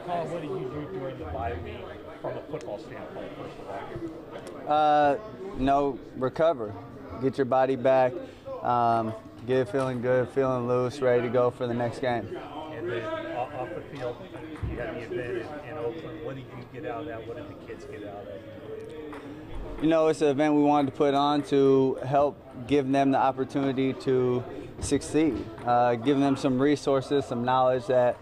Colin, what do you do during the bye week from a football standpoint, first of all? Recover, get your body back, get it feeling good, feeling loose, ready to go for the next game. And then off the field, you had the event in Oakland. What did you get out of that? What did the kids get out of that? It's an event we wanted to put on to help give them the opportunity to succeed, give them some resources, some knowledge that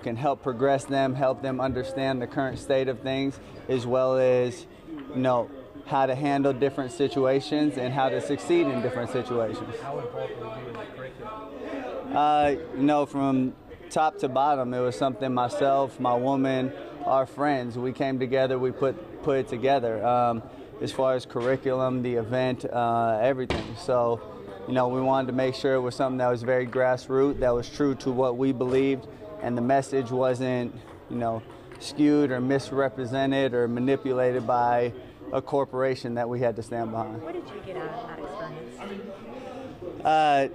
can help progress them, help them understand the current state of things, as well as how to handle different situations and how to succeed in different situations. How involved were you in the curriculum? From top to bottom, it was something myself, my woman, our friends, we came together, we put it together. As far as curriculum, the event, everything. So, we wanted to make sure it was something that was very grassroots, that was true to what we believed, and the message wasn't, skewed or misrepresented or manipulated by a corporation that we had to stand behind. What did you get out of that experience?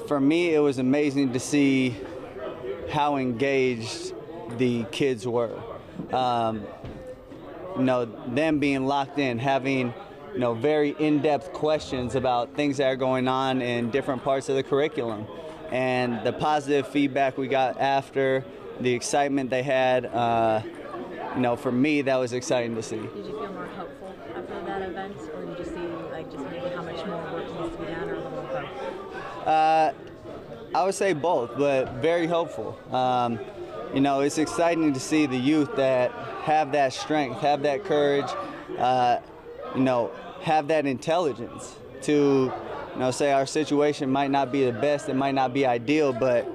For me, it was amazing to see how engaged the kids were. Them being locked in, having very in-depth questions about things that are going on in different parts of the curriculum, and the positive feedback we got after, the excitement they had. For me, that was exciting to see. Did you feel more hopeful after that event, or did you see just maybe how much more work needs to be done, or a little of both? I would say both, but very hopeful. It's exciting to see the youth that have that strength, have that courage, have that intelligence to, say our situation might not be the best, it might not be ideal, but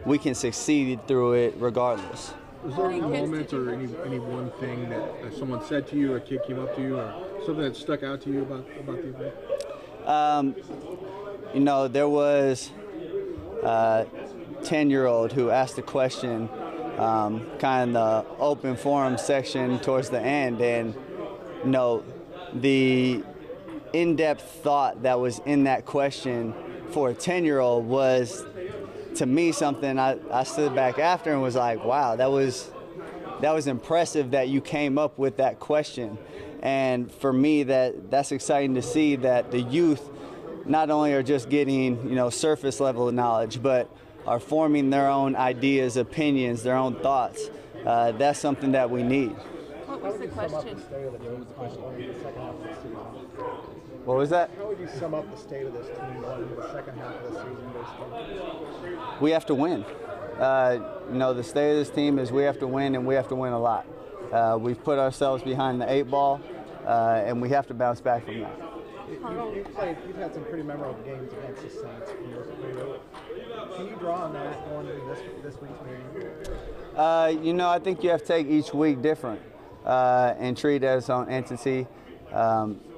we can succeed through it regardless. Was there any moment or any one thing that someone said to you, or a kid came up to you, or something that stuck out to you about the event? There was a 10-year-old who asked a question, kind of the open forum section towards the end, and the in-depth thought that was in that question for a 10-year-old was, to me, something I stood back after and was like, wow, that was impressive that you came up with that question. And for me, that's exciting to see that the youth not only are just getting surface level knowledge, but are forming their own ideas, opinions, their own thoughts. That's something that we need. What was the question? What was that? How would you sum up the state of this team going into the second half of the season? We have to win. The state of this team is we have to win, and we have to win a lot. We've put ourselves behind the 8 ball, and we have to bounce back from that. You've had some pretty memorable games against the Saints in your career. Can you draw on that going into this week's meeting? I think you have to take each week different and treat it as its own entity.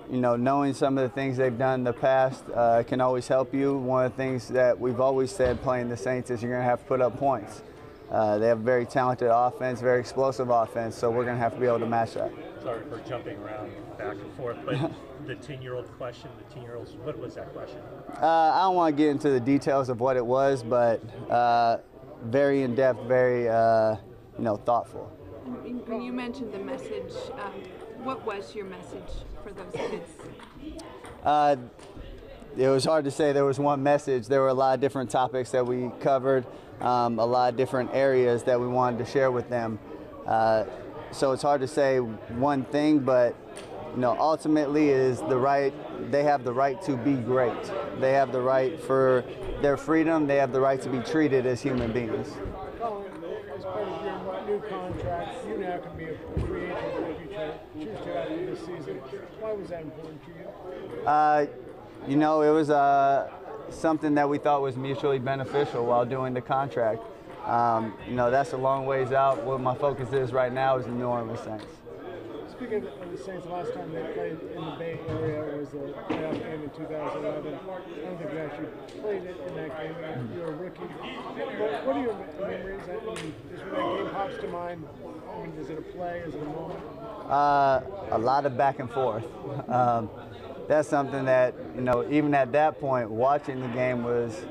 Knowing some of the things they've done in the past can always help you. One of the things that we've always said playing the Saints is you're going to have to put up points. They have a very talented offense, very explosive offense, so we're going to have to be able to match that. Sorry for jumping around back and forth, but the 10-year-old question, what was that question? I don't want to get into the details of what it was, but very in-depth, very thoughtful. When you mentioned the message, what was your message for those kids? It was hard to say there was one message. There were a lot of different topics that we covered, a lot of different areas that we wanted to share with them. So it's hard to say one thing, but ultimately they have the right to be great. They have the right for their freedom. They have the right to be treated as human beings. Colin, as part of your new contract, you now can be a free agent if you choose to after this season. Why was that important to you? It was something that we thought was mutually beneficial while doing the contract. That's a long ways out. What my focus is right now is the New Orleans Saints. Speaking of the Saints, the last time they played in the Bay Area was the playoff game in 2011. I don't think you actually played it in that game. You were a rookie. What are your memories? Just when that game pops to mind, is it a play? Is it a moment? A lot of back and forth. That's something that, even at that point, watching the game was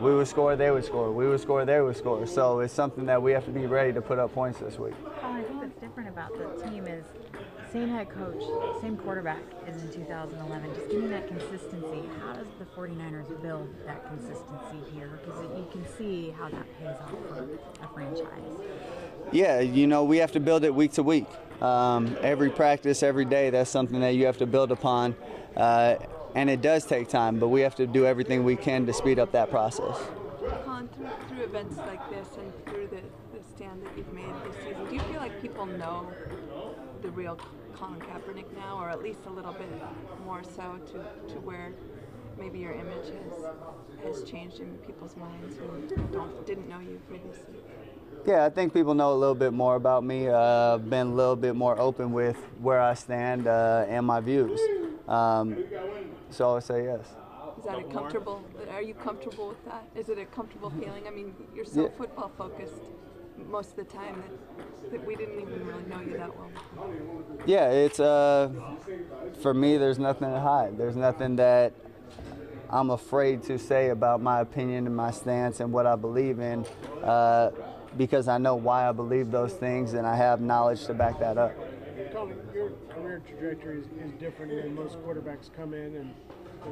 We would score, they would score. We would score, they would score. So it's something that we have to be ready to put up points this week. I think what's different about the team is same head coach, same quarterback as in 2011. Just getting that consistency. How does the 49ers build that consistency here? Because you can see how that pays off for a franchise. Yeah, you know, we have to build it week to week. Every practice, every day, that's something that you have to build upon. And it does take time, but we have to do everything we can to speed up that process. Colin, through events like this and through the stand that you've made this season, do you feel like people know the real Colin Kaepernick now, or at least a little bit more so to where maybe your image has changed in people's minds who didn't know you previously? Yeah, I think people know a little bit more about me. I've been a little bit more open with where I stand and my views. So I would say yes. Is that are you comfortable with that? Is it a comfortable feeling? I mean, you're so football focused most of the time that we didn't even really know you that well. Yeah, it's, for me, there's nothing to hide. There's nothing that I'm afraid to say about my opinion and my stance and what I believe in, because I know why I believe those things and I have knowledge to back that up. Colin, your career trajectory is different than most quarterbacks come in and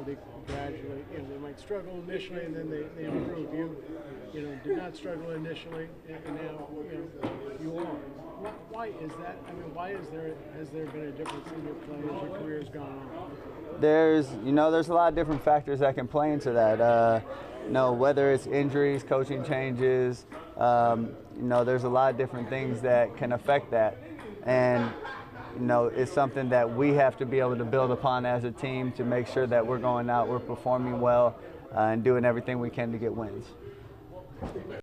they gradually, they might struggle initially and then they improve. You did not struggle initially and now, you are. Why is that? I mean, has there been a difference in your play as your career has gone on? There's a lot of different factors that can play into that. Whether it's injuries, coaching changes, there's a lot of different things that can affect that. And it's something that we have to be able to build upon as a team to make sure that we're going out, we're performing well, and doing everything we can to get wins.